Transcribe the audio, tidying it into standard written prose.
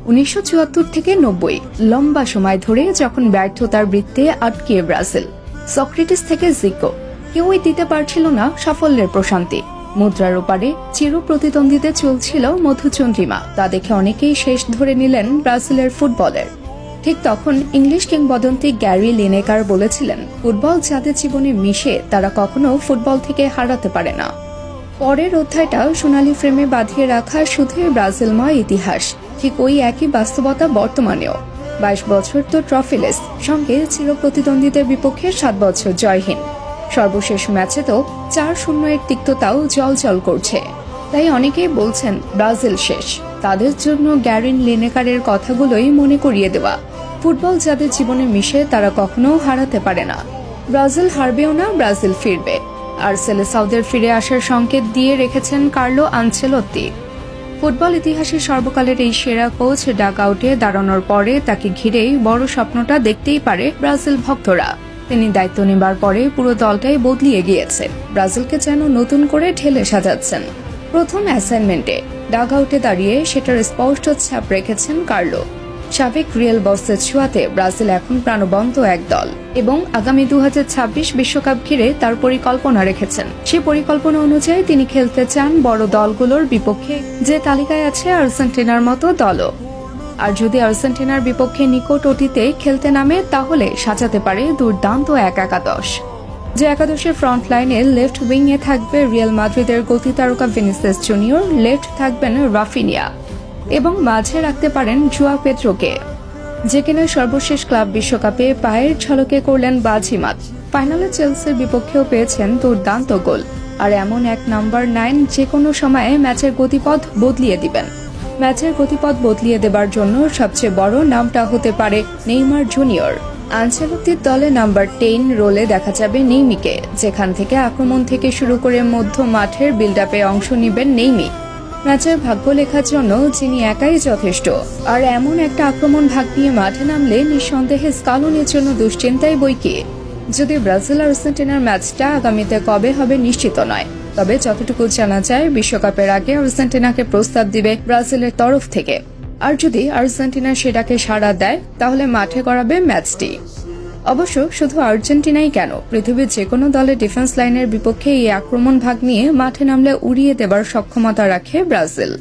1974 থেকে 90 লম্বা সময় ধরে যখন ব্যর্থতার বৃত্তে আটকে ব্রাজিল, সক্রেটিস থেকে জিকো, কেউই দিতে পারছিল না সাফল্যের প্রশান্তি। মুদ্রার ওপারে চির প্রতিদ্বন্দ্বীতে চলছিল মধুচন্দ্রিমা। তা দেখে অনেকেই শেষ ধরে নিলেন ব্রাজিলের ফুটবলের। ঠিক তখন ইংলিশ কিংবদন্তি গ্যারি লিনেকার বলেছিলেন, ফুটবল যাদের জীবনে মিশে তারা কখনো ফুটবল থেকে হারাতে পারে না। পরের অধ্যায়টা সোনালী ফ্রেমে বাঁধিয়ে রাখা শুধুই ব্রাজিলময় ইতিহাস। ঠিক ওই একই বাস্তবতা বর্তমানেও। 22 বছর তো ট্রফিলেস, সঙ্গে চির প্রতিদ্বন্দ্বীদের বিপক্ষে 7 বছর জয়হীন। সর্বশেষ ম্যাচে তো 4-0 তিক্ততাও জল করছে। তাই অনেকেই বলছেন ব্রাজিল শেষ। তাদের জন্য গ্যারি লিনেকারের কথাগুলোই মনে করিয়ে দেওয়া, ফুটবল যাদের জীবনে মিশে তারা কখনো হারাতে পারে না। ব্রাজিল হারবেও না, ব্রাজিল ফিরবে। আর সেলেসাউদের ফিরে আসার সংকেত দিয়ে রেখেছেন কার্লো আনচেলত্তি। ফুটবল ইতিহাসে সর্বকালের এই সেরা কোচ ডাগ আউটে দাঁড়ানোর পরে তাকে ঘিরেই বড় স্বপ্নটা দেখতেই পারে ব্রাজিল ভক্তরা। তিনি দায়িত্ব নেবার পরে পুরো দলটাই বদলিয়ে গিয়েছে। ব্রাজিলকে যেন নতুন করে ঢেলে সাজাচ্ছেন। প্রথম অ্যাসাইনমেন্টে ডাগ আউটে দাঁড়িয়ে সেটার স্পষ্ট ছাপ রেখেছেন কার্লো। সাবেক রিয়েল বসের ছোঁয়াতে ব্রাজিল এখন প্রাণবন্ত এক দল এবং আগামী 2026 বিশ্বকাপ ঘিরে তার পরিকল্পনা রেখেছেন। সে পরিকল্পনা অনুযায়ী তিনি খেলতে চান বড় দলগুলোর বিপক্ষে, যে তালিকায় আছে আর্জেন্টিনার মতো দলও। আর যদি আর্জেন্টিনার বিপক্ষে নিকট অতীতে খেলতে নামে, তাহলে সাজাতে পারে দুর্দান্ত এক একাদশ। যে একাদশের ফ্রন্ট লাইনে লেফট উইংয়ে থাকবে রিয়াল মাদ্রিদের গতি তারকা ভিনিসিয়াস জুনিয়র, লেফট থাকবেন রাফিনিয়া এবং মাঝে রাখতে পারেন জুয়াও পেদ্রোকে, যে কিনা সর্বশেষ ক্লাব বিশ্বকাপে পায়ের ঝলকে করলেন বাজিমাত। ফাইনালে চেলসির বিপক্ষেও পেয়েছেন দুর্দান্ত গোল। আর এমন এক নাম্বার 9 যে কোনো সময়ে ম্যাচের গতিপথ বদলিয়ে দিবেন। ম্যাচের গতিপথ বদলিয়ে দেবার জন্য সবচেয়ে বড় নামটা হতে পারে নেইমার জুনিয়র। আনচেলত্তির দলে নাম্বার 10 রোলে দেখা যাবে নেইমিকে, যেখান থেকে আক্রমণ থেকে শুরু করে মধ্য মাঠের বিল্ড আপে অংশ নেবেন নেইমি। ম্যাচের ভাগ্য লেখার জন্য যিনি একাই যথেষ্ট। আর এমন একটা আক্রমণ ভাগ নিয়ে মাঠে নামলে নিঃসন্দেহে স্কালোনির জন্য দুশ্চিন্তাই বইকি। যদি ব্রাজিল আর্জেন্টিনার ম্যাচটা আগামীতে কবে হবে নিশ্চিত নয়, তবে যতটুকু জানা যায় বিশ্বকাপের আগে আর্জেন্টিনাকে প্রস্তাব দিবে ব্রাজিলের তরফ থেকে। আর যদি আর্জেন্টিনা সেটাকে সাড়া দেয়, তাহলে মাঠে গড়াবে ম্যাচটি। অবশ্য শুধু আর্জেন্টিনাই কেন, পৃথিবীর যে কোনো দলের ডিফেন্স লাইনের বিপক্ষে এই আক্রমণ ভাগ নিয়ে মাঠে নামলে উড়িয়ে দেবার সক্ষমতা রাখে ব্রাজিল।